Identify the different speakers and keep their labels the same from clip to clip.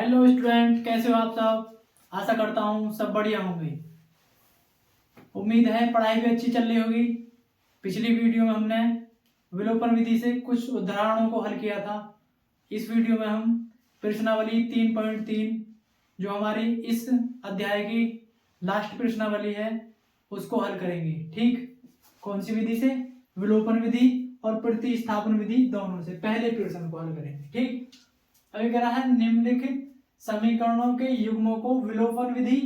Speaker 1: Hello student, कैसे हो आप सब। आशा करता हूँ सब बढ़िया होंगे। उम्मीद है पढ़ाई भी अच्छी चल रही होगी। पिछली वीडियो में हमने विलोपन विधि से कुछ उदाहरणों को हल किया था। इस वीडियो में हम प्रश्नावली 3.3 जो हमारी इस अध्याय की लास्ट प्रश्नावली है उसको हल करेंगे। ठीक, कौन सी विधि से? विलोपन विधि और प्रतिस्थापन विधि दोनों से। पहले प्रश्न को हल करेंगे। ठीक, अभी कह रहा है निम्नलिखित समीकरणों के युग्मों को विलोपन विधि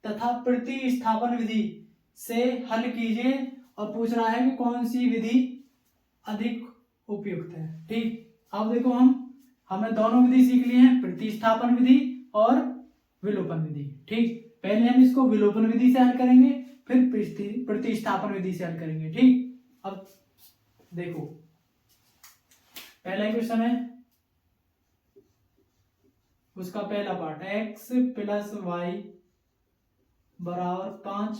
Speaker 1: तथा प्रतिस्थापन विधि से हल कीजिए और पूछ रहा है कि कौन सी विधि अधिक उपयुक्त है। ठीक, अब देखो हमने दोनों विधि सीख ली है, प्रतिस्थापन विधि और विलोपन विधि। ठीक, पहले हम इसको विलोपन विधि से हल करेंगे, फिर प्रतिस्थापन विधि से हल करेंगे। ठीक, अब देखो पहला क्वेश्चन है, उसका पहला पार्ट x प्लस वाई बराबर 5,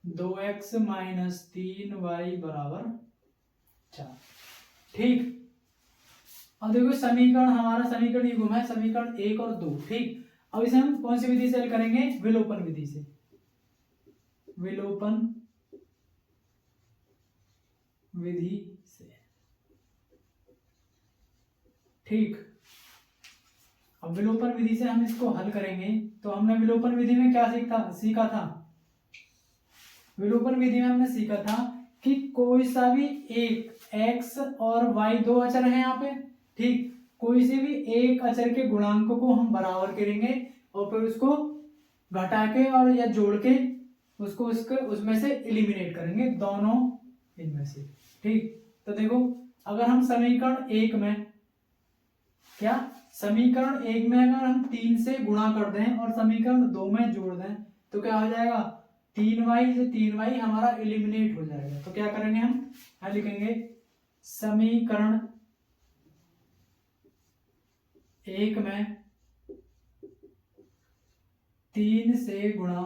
Speaker 1: 2x माइनस 3y बराबर 4। ठीक, अब देखो हमारा समीकरण युग्म है समीकरण 1 और 2। ठीक, अब इसे हम कौन सी विधि से हल करेंगे? विलोपन विधि से। विलोपन विधि से। ठीक, अब विलोपन विधि से हम इसको हल करेंगे। तो हमने विलोपन विधि में क्या सीखा था? विलोपन विधि में हमने सीखा था कि कोई सा भी एक x और y दो अचर हैं यहाँ पे। ठीक, कोई से भी एक अचर के गुणांकों को हम बराबर करेंगे और फिर उसको घटा के और या जोड़ के उसको उसमें से एलिमिनेट करेंगे, दोनों इनमें से। ठीक, तो देखो अगर हम समीकरण एक में अगर हम 3 से गुणा कर दें और समीकरण 2 में जोड़ दें तो क्या हो जाएगा? 3y से 3y हमारा एलिमिनेट हो जाएगा। तो क्या करेंगे हम? यहाँ लिखेंगे समीकरण 1 में 3 से गुणा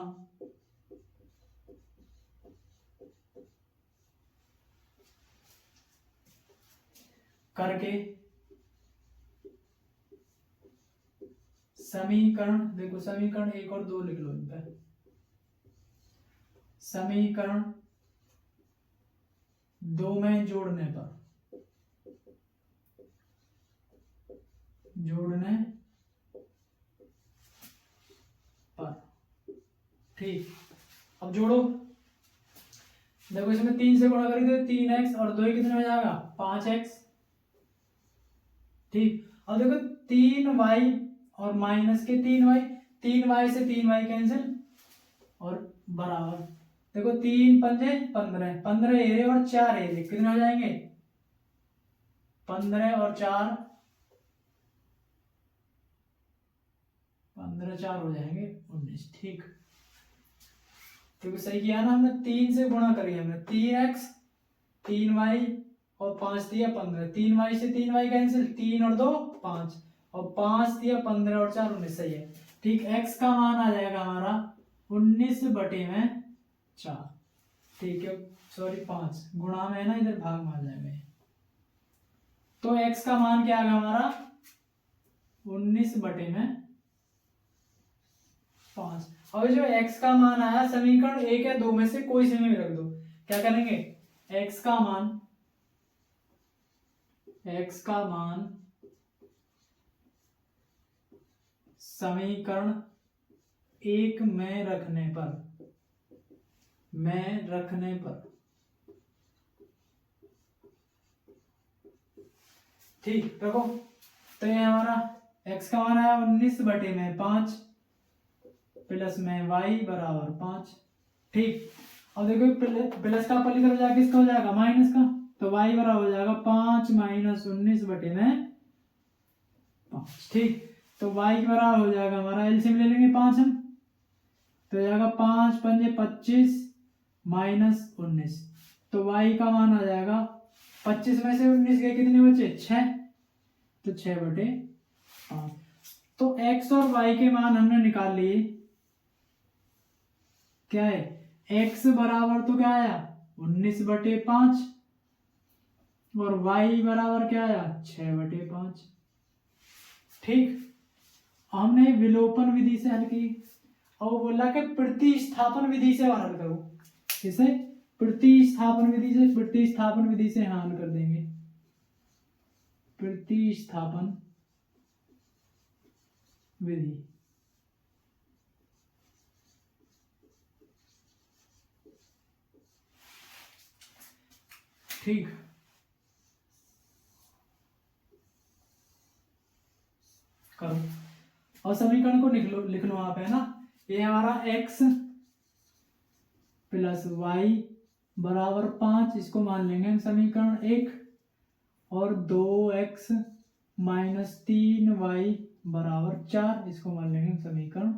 Speaker 1: करके देखो समीकरण 1 और 2 लिख लो इन पे। समीकरण 2 में जोड़ने पर ठीक, अब जोड़ो। देखो इसमें 3 से गुणा करेंगे तो 3x और 2 कितने हो जाएगा? 5x। ठीक, अब देखो 3y और माइनस के 3y, 3y से 3y कैंसिल और बराबर। देखो 3 पंजे 15, 15 एरे और 4 एरे कितने हो जाएंगे? 15 और 4, 15 4 हो जाएंगे 19। ठीक, क्योंकि सही किया ना हमने, 3 से गुणा करी हमने, 3x 3y और 5 दिया 15, 3y से 3y कैंसिल, 3 और 2 5 और 5 दिया 15 और 4 19। सही है। ठीक, x का मान आ जाएगा हमारा 19/4। ठीक है, सॉरी 5 गुणा में है ना, इधर भाग में आ जाएगा। तो x का मान क्या आ गया हमारा? 19/5। और जो x का मान आया समीकरण 1 या 2 में से कोई से में रख दो। क्या करेंगे? x का मान समीकरण 1 में रखने पर ठीक, देखो तो ये हमारा x का मान आया 19/5 प्लस में y बराबर 5। ठीक, अब देखो प्लस का पल्ली तरफ जाके इसका हो जाएगा माइनस का, तो y बराबर हो जाएगा 5 माइनस 19/5। ठीक, तो y के बराबर हो जाएगा हमारा, एलसीएम ले लेंगे 5 हम, तो हो जाएगा 5 पंजे 25 माइनस 19, तो y का मान आ जाएगा 25 में से 19 गए कितने बचे? 6, तो 6/5। तो x और y के मान हमने निकाल लिए। क्या है? x बराबर तो क्या आया? 19/5 और y बराबर क्या आया? 6/5। ठीक, हमने विलोपन विधि से हल की और वो बोला कि प्रतिस्थापन विधि से हल करो। इसे प्रतिस्थापन विधि से हल कर देंगे। प्रतिस्थापन विधि, ठीक। करो और समीकरण को लिख लो आप, है ना। ये हमारा x प्लस वाई बराबर 5, इसको मान लेंगे हम समीकरण 1, और 2x माइनस 3y बराबर 4, इसको मान लेंगे हम समीकरण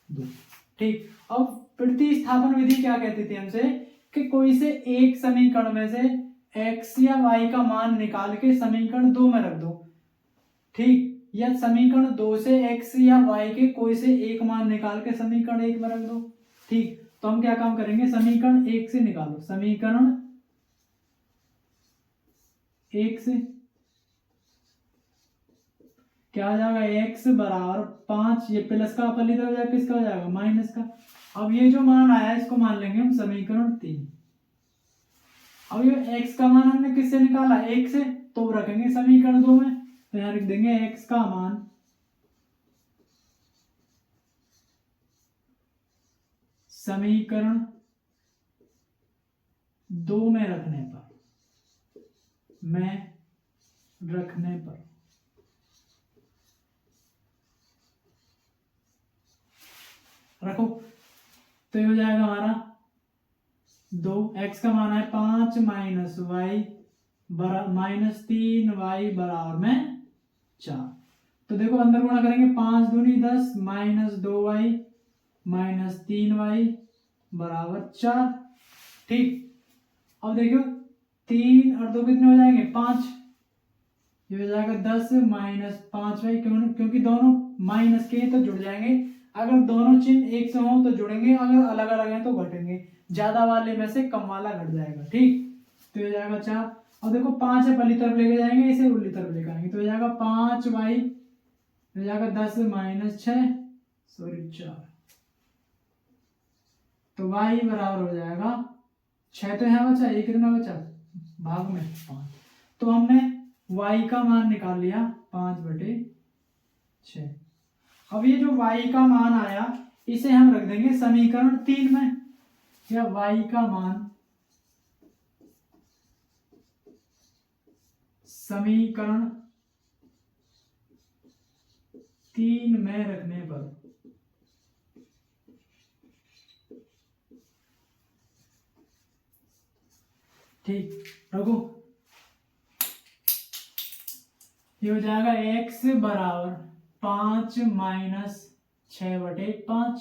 Speaker 1: 2, ठीक। अब प्रतिस्थापन विधि क्या कहती थी हमसे कि कोई से एक समीकरण में से x या y का मान निकाल के समीकरण 2 में रख दो, ठीक। या समीकरण 2 से x या y के कोई से एक मान निकाल के समीकरण 1 में रख दो, ठीक। तो हम क्या काम करेंगे, समीकरण 1 से निकालो। समीकरण 1 से क्या हो जाएगा, x बराबर 5, ये प्लस का अपनी तरफ जाएगा, किसका हो जाएगा, माइनस का। अब ये जो मान आया इसको मान लेंगे हम समीकरण 3। अब ये x का मान हमने किससे निकाला, 1 से, तो रखेंगे समीकरण 2 में। तो यहां लिख देंगे x का मान समीकरण 2 में रखने पर रखो, तो ये हो जाएगा हमारा 2, x का मान है 5 माइनस वाई माइनस 3y बराबर में 4। तो देखो अंदर गुणा करेंगे, 5 दूनी 10 माइनस 2y माइनस 3y बराबर 4, ठीक। अब देखो 3 और 2 कितने हो जाएंगे, 5, ये हो जाएगा 10 माइनस 5y, क्योंकि दोनों माइनस के तो जुड़ जाएंगे। अगर दोनों चिन्ह एक से हों तो जुड़ेंगे, अगर अलग अलग हैं तो घटेंगे, ज्यादा वाले में से कम वाला घट जाएगा, ठीक। तो हो जाएगा 4। और देखो 5 है पहली तरफ लेके जाएंगे, इसे उल्टी तरफ लेकर आएंगे, तो हो जाएगा 5y, हो जाएगा 10 माइनस 6 सॉरी 4, तो y बराबर हो जाएगा 6, तो यहाँ बचा, ये कितना बचा भाग में 5। तो हमने y का मान निकाल लिया 5/6। अब ये जो y का मान आया इसे हम रख देंगे समीकरण 3 में, या y का मान समीकरण 3 में रखने पर ठीक रखो, ये हो जाएगा x बराबर 5 माइनस 6/5,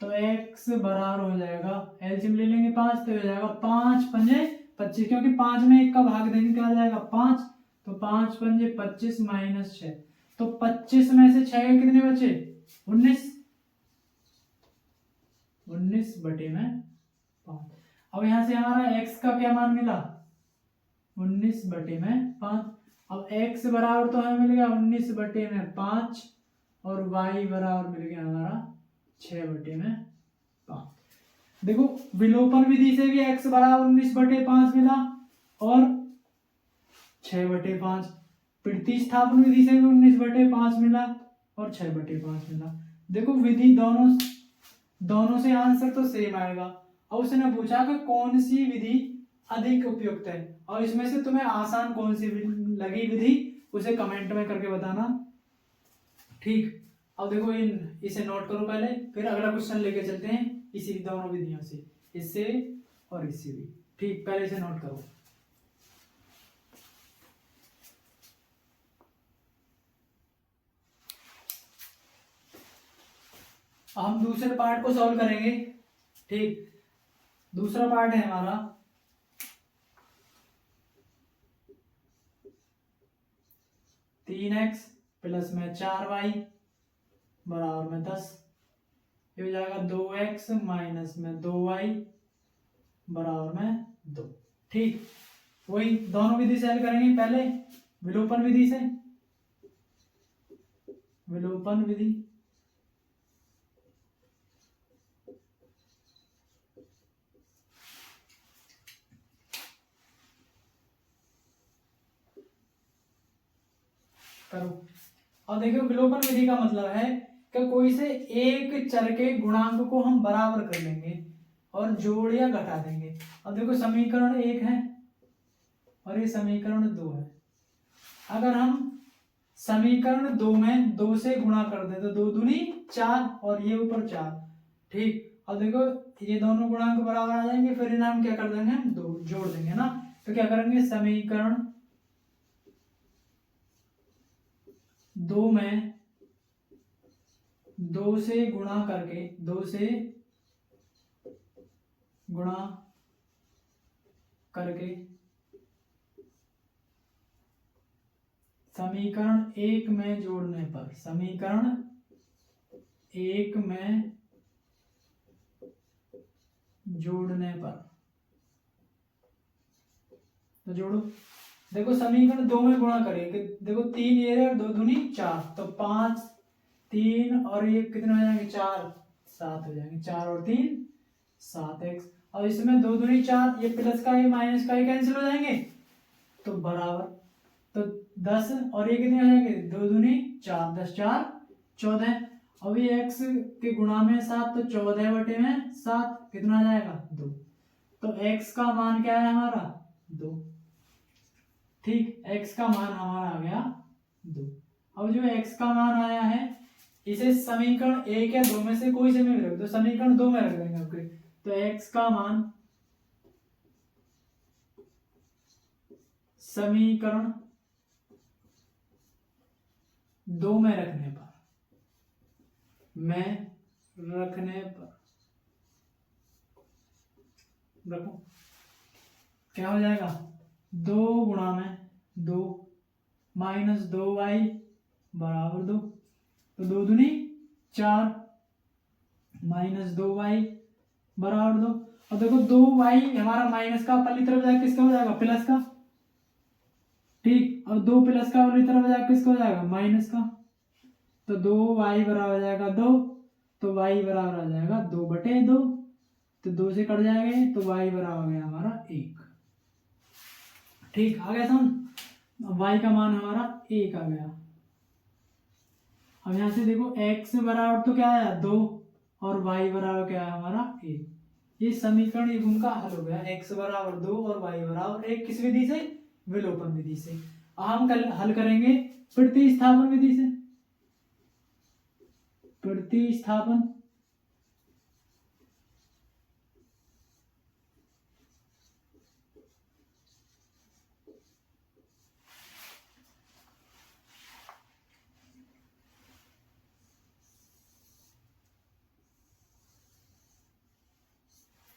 Speaker 1: तो x बराबर हो जाएगा, एलसीएम ले लेंगे 5, तो हो जाएगा 5 पंजे 25, क्योंकि 5 में 1 का भाग देंगे क्या आ जाएगा 5, तो 5 पंजे 25 माइनस 6, तो 25 में से 6 कितने बचे 19/5। अब यहां से हमारा x का क्या मान मिला 19/5। अब x बराबर तो हमें मिल गया 19/5 और y बराबर मिल गया हमारा 6/5। देखो विलोपन विधि से भी x बराबर 19/5 मिला और 6/5, प्रतिस्थापन विधि से भी 19/5 मिला और 6/5 मिला। देखो विधि दोनों से आंसर तो सेम आएगा। और उसने पूछा कि कौन सी विधि अधिक उपयुक्त है, और इसमें से तुम्हें आसान कौन सी लगी विधि उसे कमेंट में करके बताना, ठीक। अब देखो इसे नोट करो पहले, फिर अगला क्वेश्चन लेके चलते हैं इसी दोनों विधियों से, इससे और इससे भी, ठीक। पहले इसे नोट करो। हम दूसरे पार्ट को सॉल्व करेंगे, ठीक। दूसरा पार्ट है हमारा 3x प्लस में 4y बराबर में 10, ये हो जाएगा 2x माइनस में 2y बराबर में 2, ठीक। वही दोनों विधि से हल करेंगे, पहले विलोपन विधि से, विलोपन विधि। करो। और देखो विलोपन विधि का मतलब है कि कोई से एक चर के गुणांक को हम बराबर कर लेंगे और जोड़ या घटा देंगे। अब देखो समीकरण 1 है और ये समीकरण 2 है। अगर हम समीकरण 2 में 2 से गुणा कर दे तो 2 दूनी 4 और ये ऊपर 4। ठीक। अब देखो ये दोनों गुणांक बराबर आ जाएंगे, फिर इन्हें हम क्या कर देंगे, हम 2 जोड़ देंगे ना। तो क्या करेंगे, समीकरण 2 में 2 से गुणा करके 2 से गुणा करके समीकरण 1 में जोड़ने पर, समीकरण 1 में जोड़ने पर, तो जोड़ो। देखो समीकरण 2 में गुणा करेंगे, देखो 3 ये है और 2 दूनी 4, तो 5 3 और ये कितने हो जाएंगे 4 7 हो जाएंगे, 4 और 3 7x। और इसमें 2 दूनी 4, ये प्लस का ये माइनस का ये कैंसिल हो जाएंगे तो बराबर, तो 10 और ये कितने हो जाएंगे 2 दूनी 4 10 4 14। अब ये x के गुणा में 7 तो 14 बटे में 7 कितना आ जाएगा 2। तो x का मान क्या है हमारा 2। ठीक, x का मान हमारा आ गया 2। अब जो x का मान आया है इसे समीकरण 1 या 2 में से कोई से में रख दो, समीकरण 2 में रख देंगे। ओके, तो x का मान समीकरण 2 में रखने पर, रखो क्या हो जाएगा 2 गुणा में 2 माइनस 2y बराबर 2, तो 2 दूनी 4 माइनस 2y बराबर 2। और देखो 2y हमारा माइनस का पहली तरफ जाएगा किसका हो जाएगा प्लस का। ठीक, और 2 प्लस का वाली तरफ जाएगा किसका हो जाएगा माइनस का, तो 2y बराबर हो जाएगा 2, तो y बराबर आ जाएगा 2 बटे 2, तो 2 से कट जाएंगे तो y बराबर हो गया हमारा 1। ठीक, आ गया समझ। y का मान हमारा 1 आ गया। अब यहां से देखो x बराबर तो क्या आया 2 और y बराबर क्या है हमारा 1। ये समीकरण एक उनका हल हो गया, x बराबर 2 और y बराबर 1। किस विधि से, विलोपन विधि से। हम कल हल करेंगे प्रतिस्थापन विधि से। प्रतिस्थापन,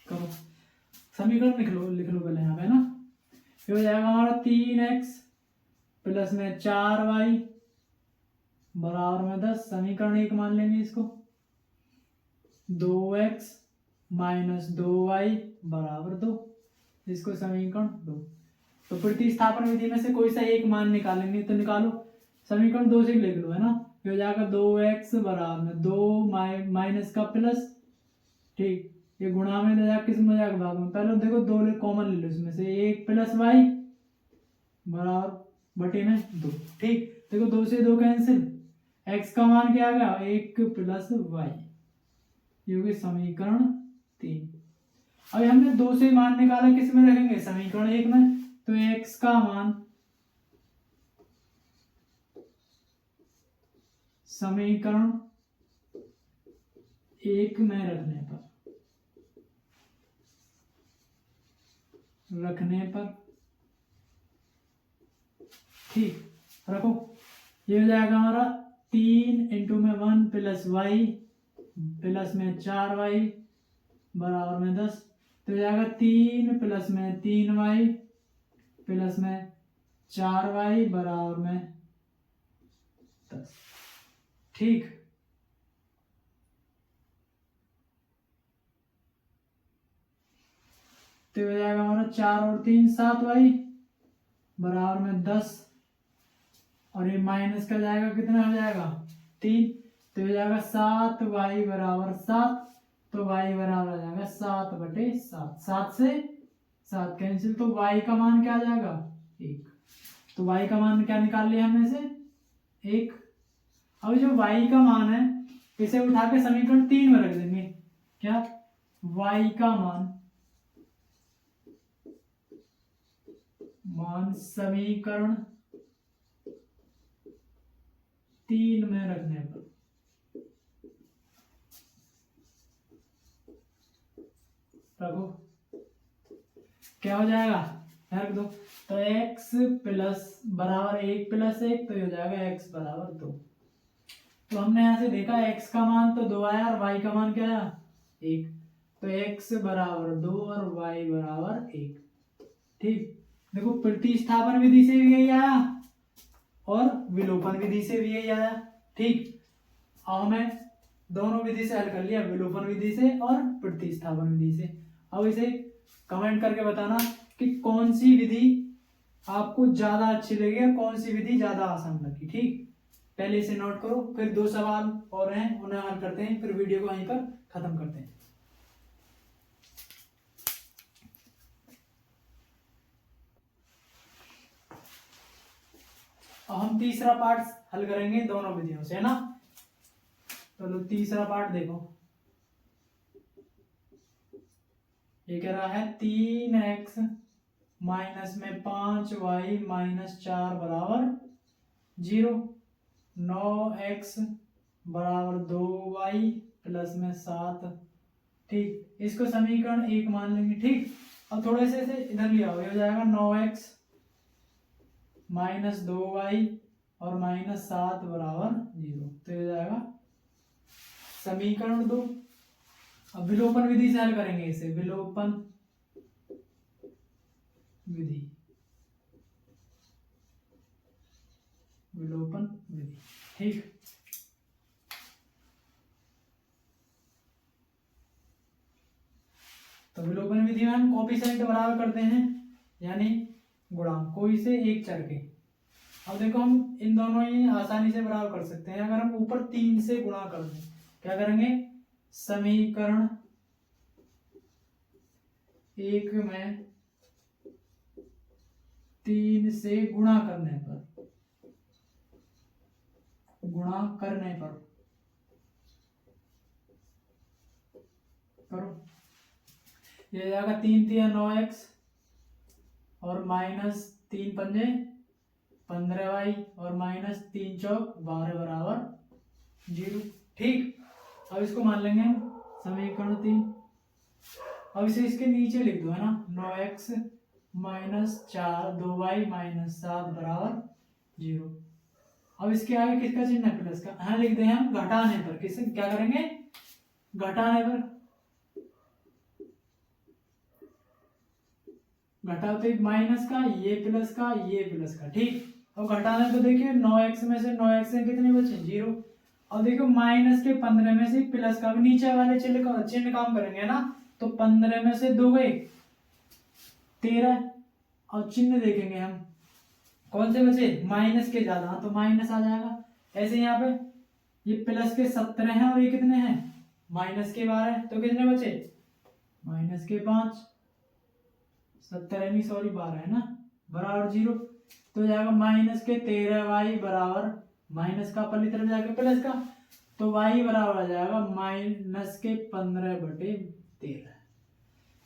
Speaker 1: करो समीकरण लिख लो पहले यहाँ पे ना। ये हो जाएगा हमारा 3x प्लस में 4y बराबर में 10। समीकरण 1 मान लेंगे इसको। 2x माइनस 2y बराबर 2, इसको समीकरण 2। तो प्रतिस्थापन विधि में से कोई सा एक मान निकालेंगे, तो निकालो। समीकरण 2 से लिख लो, है ना। ये हो जाएगा 2x बराबर में 2 माइनस का प्लस, ठीक, ये गुणा में दे जाएगा किस में जाएगा भाग में। पहले देखो 2 कॉमन ले लो, इसमें से 1 प्लस वाई बराबर बटे में 2। ठीक, देखो 2 से 2 कैंसिल, x का मान क्या आ गया 1 प्लस वाई, ये हो गया समीकरण 3। अभी हमने 2 से मान निकाला, किस में रखेंगे समीकरण 1 में, तो x का मान समीकरण 1 में रखने पर ठीक रखो। ये हो जाएगा हमारा 3 इंटू में 1 प्लस वाई प्लस में 4y बराबर में 10। तो हो जाएगा 3 प्लस में 3y प्लस में 4y बराबर में 10। ठीक, तो हो जाएगा हमारा 4 और 3 7y बराबर में 10, और ये माइनस का जाएगा कितना हो जाएगा 3, तो हो जाएगा 7y बराबर 7, तो y बराबर आ जाएगा 7/7। 7 से 7 कैंसिल, तो y का मान क्या आ जाएगा 1। तो y का मान क्या निकाल लिया हमने से 1। अब जो y का मान है इसे उठा के समीकरण 3 में रख देंगे। क्या y का मान समीकरण 3 में रखने पर रखो क्या हो जाएगा, रख दो। तो x प्लस बराबर 1 प्लस 1, तो हो जाएगा x बराबर 2। तो हमने यहाँ से देखा x का मान तो 2 आया और y का मान क्या आया 1, तो x बराबर 2 और y बराबर 1। ठीक, देखो प्रतिस्थापन विधि से भी यही आया और विलोपन विधि से भी यही आया। ठीक, अब हमें दोनों विधि से हल कर लिया, विलोपन विधि से और प्रतिस्थापन विधि से। अब इसे कमेंट करके बताना कि कौन सी विधि आपको ज्यादा अच्छी लगी और कौन सी विधि ज्यादा आसान लगी। ठीक, पहले इसे नोट करो, फिर 2 सवाल और हैं उन्हें हल करते हैं, फिर वीडियो को वहीं पर खत्म करते हैं। अब हम तीसरा पार्ट हल करेंगे दोनों विधियों से, है ना। चलो तीसरा पार्ट देखो, ये कह रहा है 3x माइनस में 5y माइनस 4 बराबर 0, 9x बराबर 2y प्लस में 7। ठीक, इसको समीकरण 1 मान लेंगे। ठीक, अब थोड़े से इधर लिया हो जाएगा 9x माइनस 2y और माइनस 7 बराबर 0, तो हो जाएगा समीकरण 2। अब विलोपन विधि से हल करेंगे इसे, विलोपन विधि, विलोपन विधि। ठीक, तो विलोपन विधि में हम कोएफिशिएंट बराबर करते हैं, यानी गुणांक कोई से एक चर के। अब देखो हम इन दोनों ही आसानी से बराबर कर सकते हैं। अगर हम ऊपर 3 से गुणा कर दें, क्या करेंगे, समीकरण 1 में 3 से गुणा करने पर करो, ये जाएगा 3 3 9x और माइनस 3 पंजे 15y और माइनस 3 चौक 12 बराबर 0। ठीक, अब इसको मान लेंगे समीकरण 3। अब इसे इसके नीचे लिख दो, है ना, 9x माइनस 4 2y माइनस 7 बराबर 0। अब इसके आगे किसका चिन्ह है, प्लस का। हाँ लिख दें हम घटाने पर, किसे क्या करेंगे, घटाने पर। घटाते माइनस का, ये प्लस का, ये प्लस का। ठीक, अब घटाने तो देखिए 9x में से 9x से कितने बचे 0। और देखो माइनस के 15 में से प्लस का, भी नीचे वाले चिन्ह काम करेंगे ना, तो 15 में से 2 गए 13। और चिन्ह देखेंगे हम कौन से बचे, माइनस के ज्यादा, तो माइनस आ जाएगा। ऐसे यहाँ पे ये प्लस के 17 हैं और ये कितने हैं माइनस के 12, तो कितने बचे माइनस के 5, 17 नहीं सॉरी 12 है ना, बराबर 0। तो जाएगा माइनस के 13y बराबर, माइनस का पल्ली तरफ जाके प्लस का, तो y बराबर आ जाएगा माइनस के 15/13।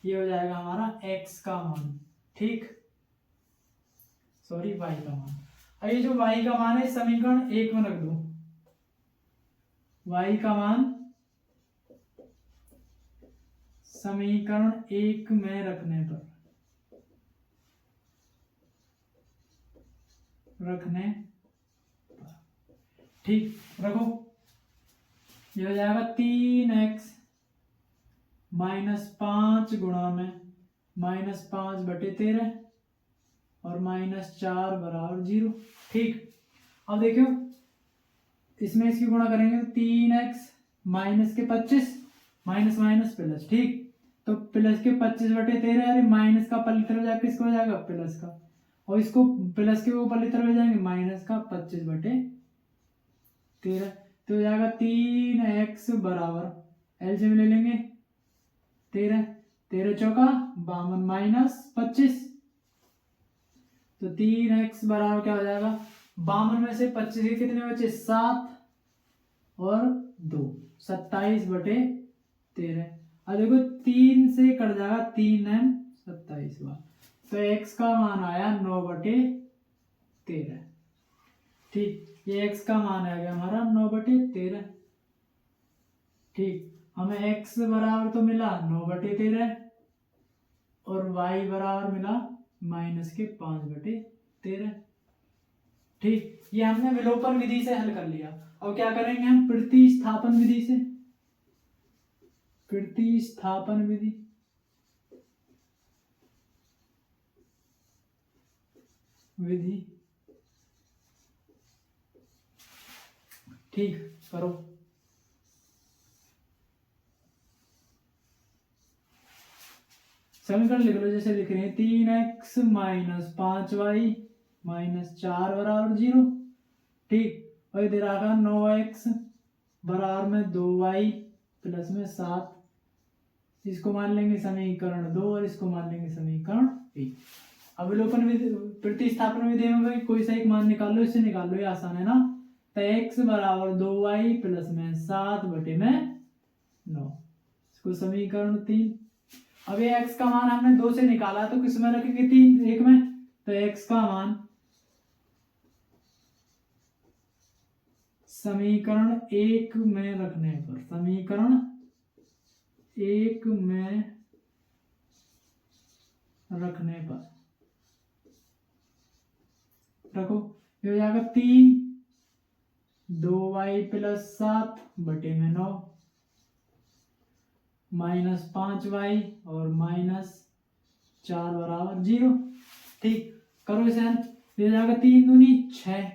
Speaker 1: ये हो जाएगा हमारा x का मान। ठीक, सॉरी y का मान। अब ये जो y का मान है समीकरण 1 में रख दो, y का मान समीकरण 1 में रखने पर ठीक रखो, ये हो जाएगा 3x माइनस 5 गुणा में माइनस 5/13 और माइनस 4 बराबर 0। ठीक, अब देखियो इसमें इसकी गुणा करेंगे तो 3x माइनस के 25 माइनस माइनस प्लस। ठीक, तो प्लस के 25/13, अरे माइनस का पल्ली तरफ जाके किसको हो जाएगा प्लस का, और इसको प्लस के ऊपर पल्ली तरफ ले जाएंगे माइनस का 25/13। तो हो जाएगा 3x बराबर एलसीएम ले लेंगे 13, 13 चौका 52 माइनस 25, तो 3x बराबर क्या हो जाएगा 52 में से 25 के कितने बचे 7 और 2 27/13। अब देखो 3 से कट जाएगा 3m 27 बार, तो x का मान आया 9/13। ठीक, ये x का मान आ गया हमारा 9/13। ठीक, हमें x बराबर तो मिला 9/13 और y बराबर मिला -5/13। ठीक, ये हमने विलोपन विधि से हल कर लिया। और क्या करेंगे हम प्रतिस्थापन विधि से, प्रतिस्थापन विधि। ठीक, करो। समीकरण लिख लो, जैसे लिख रहे हैं 3x माइनस 5y माइनस 4 बराबर 0। ठीक, और इधर आगा 9x बराबर में 2y प्लस में 7, इसको मान लेंगे समीकरण 2 और इसको मान लेंगे समीकरण 1। अब विलोपन विधि प्रतिस्थापन विधि में भाई कोई सा एक मान निकाल लो, इससे निकाल लो, ये आसान है ना। तो x बराबर 2y प्लस में 7/9, इसको समीकरण 3। अब ये x का मान हमने 2 से निकाला, तो किस में रखेंगे 3 1 में, तो x का मान समीकरण 1 में रखने पर, समीकरण 1 में रखने पर रखो, ये हो जाएगा 3 2y प्लस 7/9 माइनस 5y और माइनस 4 बराबर 0। ठीक, करो इसे हल, ये हो जाएगा 3 दूनी 6।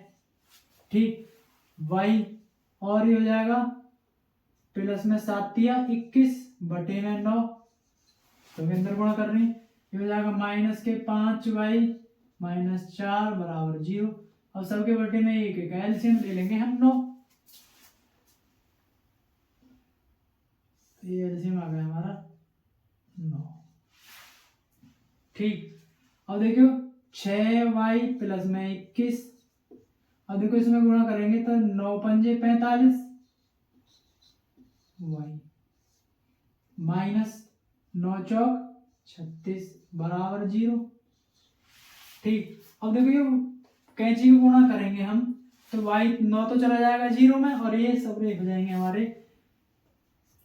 Speaker 1: ठीक, y और ये हो जाएगा प्लस में 7 दिया 21/9, तो अंदर गुणा कर रहे हैं, ये हो जाएगा -5y माइनस 4 बराबर 0। और सबके बटे में एक एक एलसीएम ले लेंगे हम 9, ये एलसीएम आ गया हमारा 9। ठीक, अब देखो 6y प्लस में 21, अब देखो इसमें गुणा करेंगे तो 9 पंजे 45 y माइनस 9 चौक 36 बराबर 0। ठीक, अब देखो ये कैंची को गुणा करेंगे हम, तो y 9 तो चला जाएगा 0 में, और ये सब एक हो जाएंगे हमारे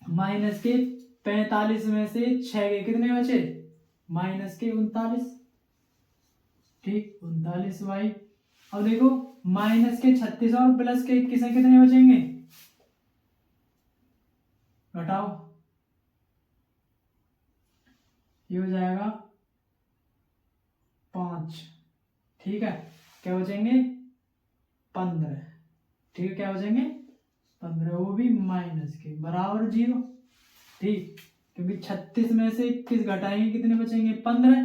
Speaker 1: -45 में से 6 के कितने बचे -39। ठीक, 39y। अब देखो -36 और प्लस के 21 कितने बचेंगे, घटाओ, ये हो जाएगा 5। ठीक है, क्या बचेंगे 15। ठीक है, क्या बचेंगे 15, वो भी माइनस के बराबर 0। ठीक, क्योंकि 36 में से 21 घटाएंगे कितने बचेंगे 15,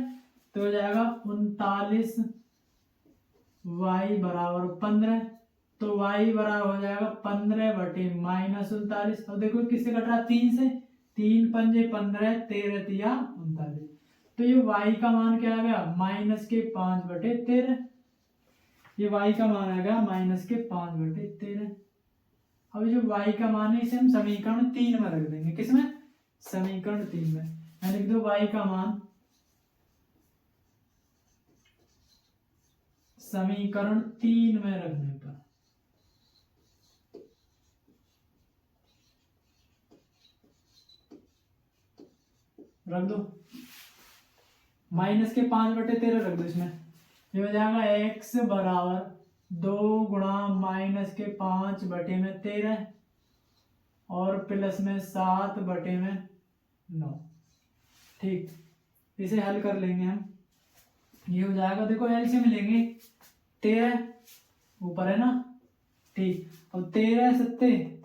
Speaker 1: तो हो जाएगा 39 y बराबर 15, तो y बराबर हो जाएगा 15/-39। अब देखो किससे घट रहा 3 से, 3 पंजे 15 13 तिया 39, तो ये y का मान क्या आ गया -5/13। ये y का मान आ गया -5/13। अब जो y का मान है इसे हम समीकरण 3 में रख देंगे, किसमें समीकरण 3 में। मैं लिख दो y का मान समीकरण 3 में रखने पर रख दो, माइनस के 5/13 रख दो इसमें, ये हो जाएगा x बराबर 2 गुणा -5/13 और प्लस में 7/9। ठीक, इसे हल कर लेंगे हम, ये हो जाएगा, देखो एलसीएम लेंगे 13 ऊपर है ना। ठीक, अब 13 सत्ते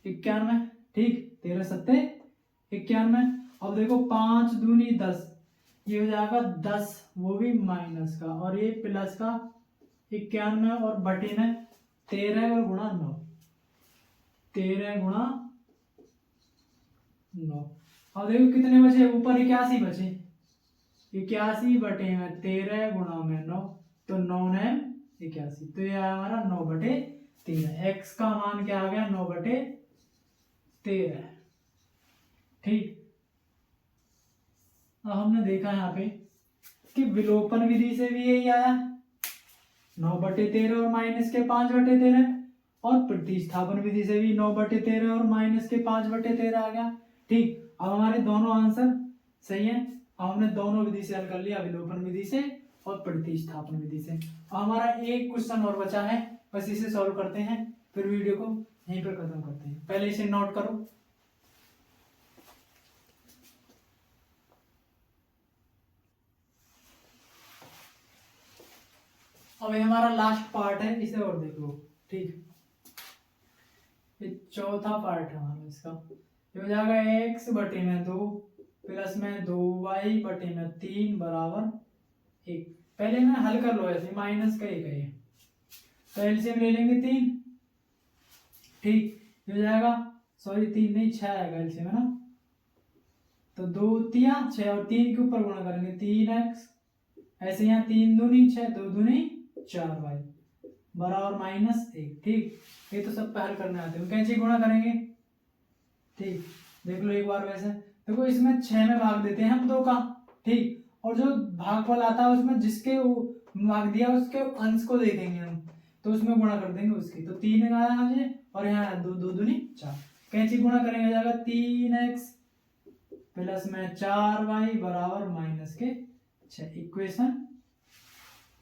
Speaker 1: 91। ठीक, 13 सत्ते 91। अब देखो 5 दूनी 10, ये हो जाएगा 10, वो भी माइनस का, और ये प्लस का 91 और बटे में 13 और गुणा 9, 13 गुणा 9। अब देखो कितने बचे, ऊपर 81 बचे, 81 बटे में 13 गुणा में 9, तो 9 ने 81, तो ये आया हमारा 9/13। एक्स का मान क्या आ गया, 9/13। ठीक, अब हमने देखा यहाँ पे कि विलोपन विधि से भी यही आया, 9/13 और माइनस के 5/13, और प्रतिस्थापन विधि से भी 9/13 और माइनस के 5/13 आ गया। ठीक, अब हमारे दोनों आंसर सही है। अब हमने दोनों विधि से हल कर लिया, विलोपन विधि से और प्रतिस्थापन विधि से। अब हमारा एक क्वेश्चन और बचा है, बस इसे सॉल्व करते हैं, फिर वीडियो को यहीं पर खत्म करते हैं। पहले इसे नोट करो। अब ये हमारा लास्ट पार्ट है, इसे और देख लो। ठीक, ये चौथा पार्ट है हमारा इसका। ये हो जाएगा x बटे में 2 प्लस में 2y/3 बराबर 1। पहले ना हल कर लो, ऐसे माइनस का 1 है, तो एलसीएम ले लेंगे 3। ठीक, ये हो जाएगा, सॉरी 3 नहीं 6 आएगा एलसीएम, है ना। तो 2 तिया 6 और 3 के ऊपर गुणा करेंगे, 3x, ऐसे यहाँ 3 दूनी 6, 2 दूनी 4y बराबर -1। ठीक, ये तो सब पे हल करने आते हैं, कैसे गुणा करेंगे। ठीक, देख लो एक बार। वैसे देखो इसमें 6 में भाग देते हैं हम 2 का। ठीक, और जो भागफल आता है उसमें जिसके भाग दिया उसके अंश को दे देंगे हम, तो उसमें गुणा कर देंगे उसकी। तो 3 आया मुझे, और यहाँ 2 2 दूनी 4, कैसे गुणा करेंगे, जाएगा 3x प्लस में 4y बराबर -6। Equation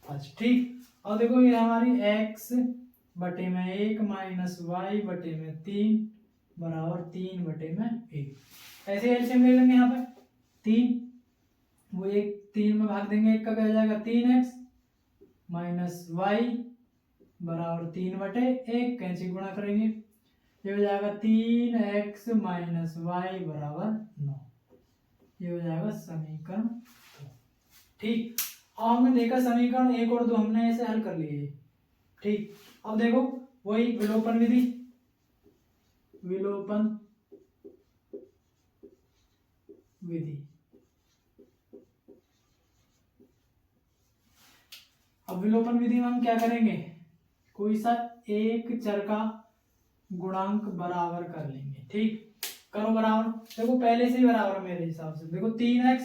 Speaker 1: first. ठीक, और देखो ये हमारी x बटे में 1 माइनस y बटे में 3 बराबर 3/1। ऐसे एलसीएम ले लेंगे यहाँ पे 3, वो 1 3 में भाग देंगे, 1 का क्या जाएगा 3x माइनस y बराबर 3/1, कैंची गुणा करेंगे, ये हो जाएगा 3x माइनस y बराबर 9। ये हो जाएगा समीकरण 2। ठीक, अब हमने देखा समीकरण 1 और 2 हमने ऐसे हल कर लिए। ठीक, अब देखो वही विलोपन विधि, विलोपन विधि। अब विलोपन विधि में हम क्या करेंगे, कोई सा एक चर का गुणांक बराबर कर लेंगे। ठीक, करो बराबर। देखो पहले से ही बराबर मेरे हिसाब से, देखो 3x,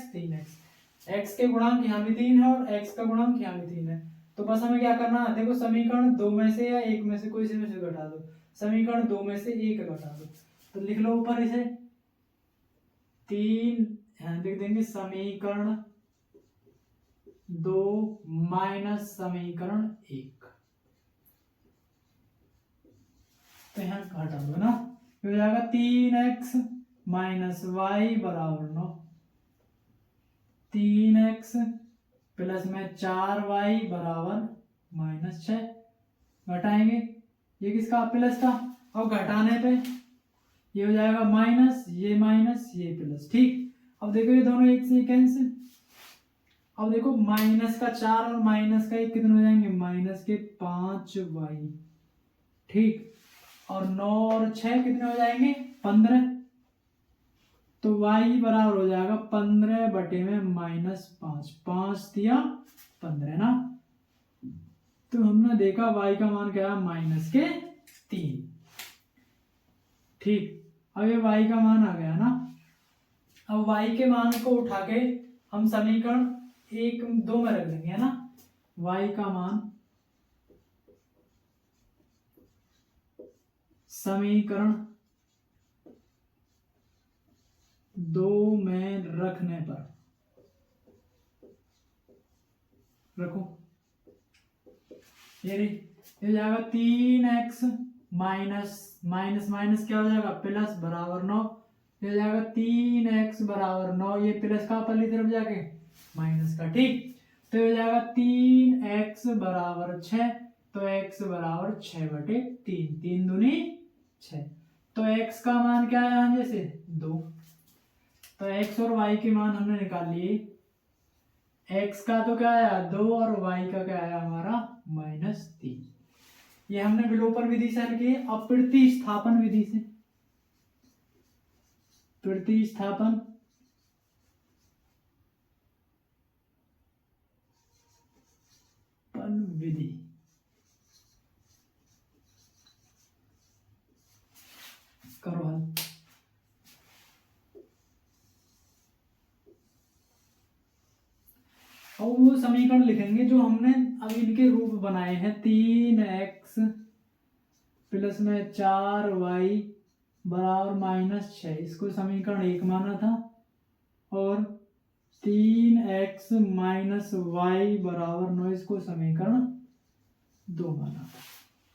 Speaker 1: x के गुणांक यहाँ भी 3 है और x का गुणांक यहाँ भी 3 है, तो बस हमें क्या करना है, देखो समीकरण 2 में से या 1 में से कोई से में से घटा दो, समीकरण 2 में से 1 घटा दो, तो लिख लो ऊपर इसे 3, यहाँ लिख देंगे समीकरण 2 माइनस समीकरण 1, तो यहाँ घटा दो ना, हो जाएगा 3x माइनस वाई बराबर 9, 3x प्लस में 4y बराबर -6। घटाएंगे, ये किसका प्लस का, और घटाने पे ये हो जाएगा माइनस, ये प्लस। ठीक, अब देखो ये दोनों एक से कैंसिल। अब देखो माइनस का 4 और माइनस का 1 कितने हो जाएंगे, -5y। ठीक, और 9 और 6 कितने हो जाएंगे 15, तो y बराबर हो जाएगा 15 बटे में -5, 5 दिया 15 ना। तो हमने देखा y का मान क्या है -3। ठीक, अब ये y का मान आ गया ना। अब y के मान को उठा के हम समीकरण 1 2 में रख देंगे, है ना। y का मान समीकरण 2 में रखने पर, रखो ये जाएगा 3x माइनस क्या हो जाएगा प्लस बराबर 9, ये जाएगा 3x बराबर 9, ये प्लस का पल्ली तरफ जाके माइनस का। ठीक, तो ये जाएगा 3x बराबर 6, तो x बराबर 6/3, 3 दूनी 6, तो x का मान क्या है यहाँ जैसे 2, तो x और y के मान हमने निकाल लिए। x का तो क्या आया 2 और y का क्या आया हमारा -3। ये हमने विलोपन विधि से हल किए। अब प्रतिस्थापन विधि से, प्रतिस्थापन विधि, करो हल। और वो समीकरण लिखेंगे जो हमने अब इनके रूप बनाए हैं। 3x प्लस में 4y बराबर -6, इसको समीकरण 1 माना था। और 3x माइनस वाई बराबर 9, इसको समीकरण 2 माना था।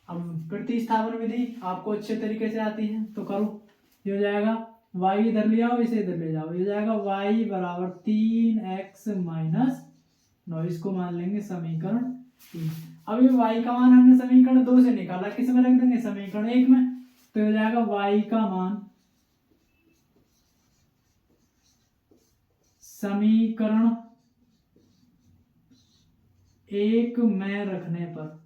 Speaker 1: अब प्रतिस्थापन विधि आपको अच्छे तरीके से आती है तो करो। ये हो जाएगा y इधर ले आओ, इसे इधर ले जाओ, ये हो जाएगा y बराबर 3x माइनस 9, इसको मान लेंगे समीकरण 3। अब ये y का मान हमने समीकरण 2 से निकाला, किस में रख देंगे? समीकरण 1 में। तो हो जाएगा y का मान समीकरण 1 में रखने पर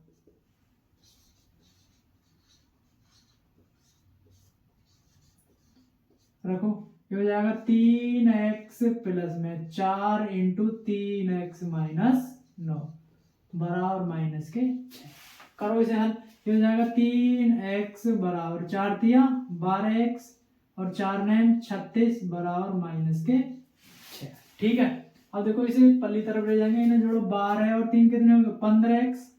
Speaker 1: रखो, ये हो जाएगा 3x प्लस में 4 इंटू 3x माइनस 9 बराबर माइनस के 6। करो इसे हल। ये हो जाएगा 3x बराबर 4 दिया 12x और 4 9 36 बराबर माइनस के 6। ठीक है, अब देखो इसे पल्ली तरफ ले जाएंगे, इन्हें जोड़ो। 12 और 3 कितने होंगे? 15x।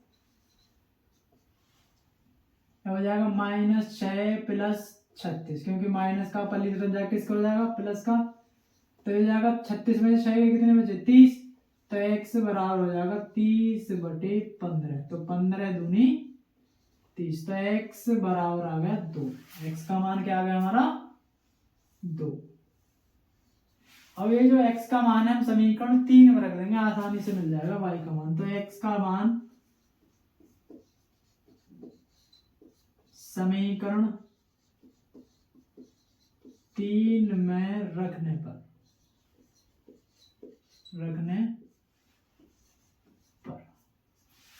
Speaker 1: हो जाएगा -6 प्लस 36, क्योंकि माइनस का पल्ली तरफ जाके किसका हो जाएगा? प्लस का। तो ये जाएगा 36 में से 6 कितने बचे? 30। तो x बराबर हो जाएगा 30/15। तो 15 दूनी 30। तो x बराबर आ गया 2। x का मान क्या आ गया हमारा? 2। अब ये जो x का मान है हम समीकरण 3 में रख देंगे, आसानी से मिल जाएगा y का मान। तो x का मान समीकरण 3 में रखने पर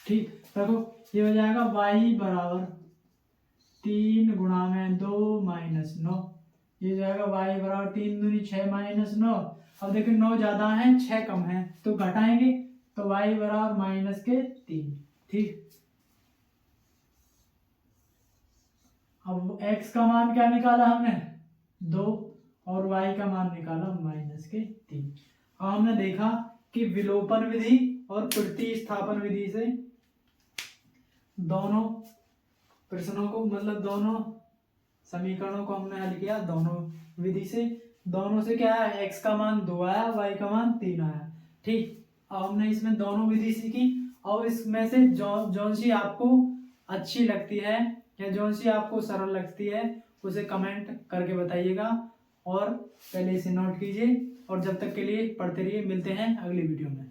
Speaker 1: ठीक रखो। ये हो जाएगा y बराबर 3 गुणा में 2 माइनस 9। ये जाएगा y बराबर 3 दूनी 6 माइनस 9। अब देखिए 9 ज्यादा है 6 कम है तो घटाएंगे, तो y बराबर माइनस के 3। ठीक, अब x का मान क्या निकाला हमने? 2 और y का मान निकाला माइनस के 3। अब हमने देखा कि विलोपन विधि और प्रतिस्थापन विधि से दोनों प्रश्नों को, मतलब दोनों समीकरणों को हमने हल किया दोनों विधि से। दोनों से क्या है? x का मान 2 आया, y का मान 3 आया। ठीक, अब हमने इसमें दोनों विधि सीखी। और इसमें से जौन सी आपको अच्छी लगती है या जौन सी आपको सरल लगती है उसे कमेंट करके बताइएगा। और पहले इसे नोट कीजिए, और जब तक के लिए पढ़ते रहिए। मिलते हैं अगली वीडियो में।